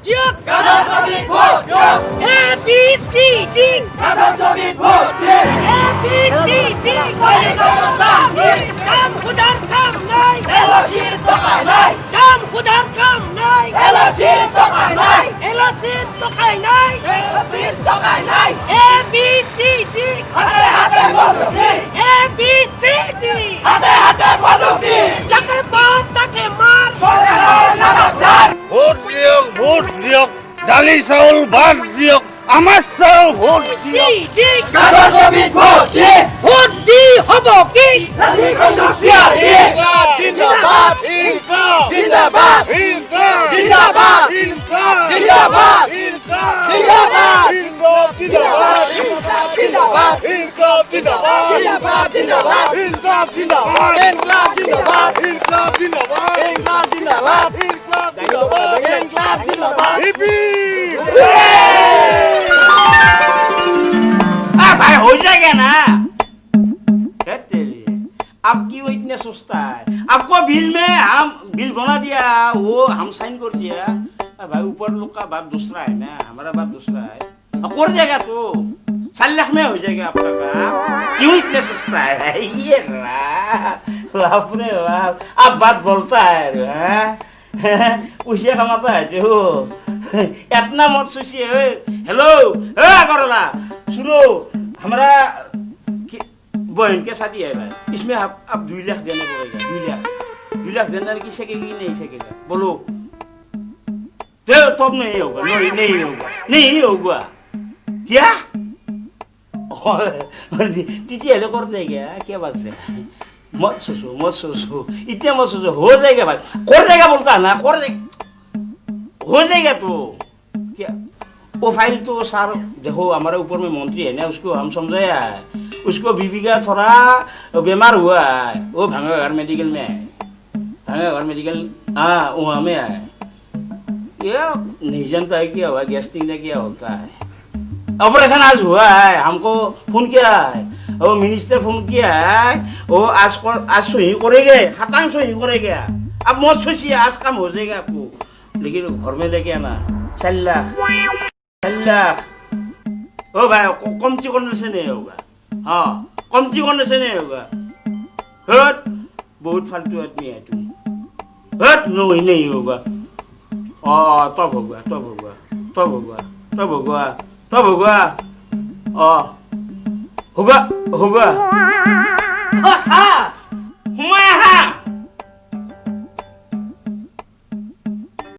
দিয়ক গাধৰ ছবিত ভোট দিয়ক এ বি চি ডি গাধৰ ছবিত ভোট দিয়ক এ বি চি ডি কাম খুদাৰ কাম নাই এলচিৰ টকা নাই কাম খুদাৰ কাম নাই এলচিৰ টকা নাই এলচিৰ টকাই নাই এলচিৰ টকা নাই এ বি সি ডি হাতে হাতে বন্দুকি এ বি সি ডি হাতে হাতে বন্দুকি যাকে পার তাকে মার চৰকাৰৰ নামত ধাৰ ভোট দিয়ক দালি চাউল ভাত দিয়ক আমাৰ চাউল ভোট সি ডি গাধৰ ছবিত ভোট দিয়ে ভোট দি হব কি ৰাতি কণ্ঠশীল দিয়ে জিন্দাবাদ জিন্দাবাদ জিন্দাবাদ জিন্দাবাদ জিন্দাবাদ জিন্দাবাদ জিন্দাবাদ জিন্দাবাদ জিন্দাবাদ ইনকলাব জিন্দাবাদ জিন্দাবাদ জিন্দাবাদ ইনকলাব জিন্দাবাদ ইনকলাব জিন্দাবাদ ইনকলাব জিন্দাবাদ ইনকলাব জিন্দাবাদ ইনকলাব জিন্দাবাদ ইনকলাব জিন্দাবাদ হিপি भाई हो जाएगा ना कहते अब क्यों इतने सोचता है आपको बिल में हम बिल बना दिया वो हम साइन कर दिया भाई ऊपर लोग का बात दूसरा है ना हमारा बात दूसरा है कर देगा तो 4 लाख में हो जाएगा आपका काम क्यों इतने सोचता है भाई ये बाप रे बाप आप बात बोलता है उसे कमाता है जो इतना मत सोचिए हेलो करोला सुनो हमारा बहन के शादी है भाई इसमें आप 2 लाख देना पड़ेगा 2 लाख देना की सकेगी नहीं सकेगा बोलो तब नहीं होगा नहीं होगा क्या दीदी हेलो कर देगा क्या बात है मत सोचो इतने मत सोचो हो जाएगा भाई कर देगा बोलता है ना कर देगा हो जाएगा तो क्या वो फाइल तो सार देखो हमारे ऊपर में मंत्री है ना उसको हम समझाया है उसको बीबी का थोड़ा बीमार हुआ है वो भांगाघर मेडिकल में है भांगाघर मेडिकल हाँ वहाँ में है ये नहीं जानता है क्या हुआ गैस्ट्रिक ने क्या होता है ऑपरेशन आज हुआ है हमको फोन किया है वो मिनिस्टर फोन किया है वो आज सही करेंगे खतांग सही करेगा अब मत सोचिए आज काम हो जाएगा आपको लेकिन घर में लेके आना 4 लाख ओ भाई कमती करने से नहीं होगा हाँ कमती करने से नहीं होगा हट बहुत फालतू आदमी है तुम हट नहीं होगा तब होगा ও স্যার मैं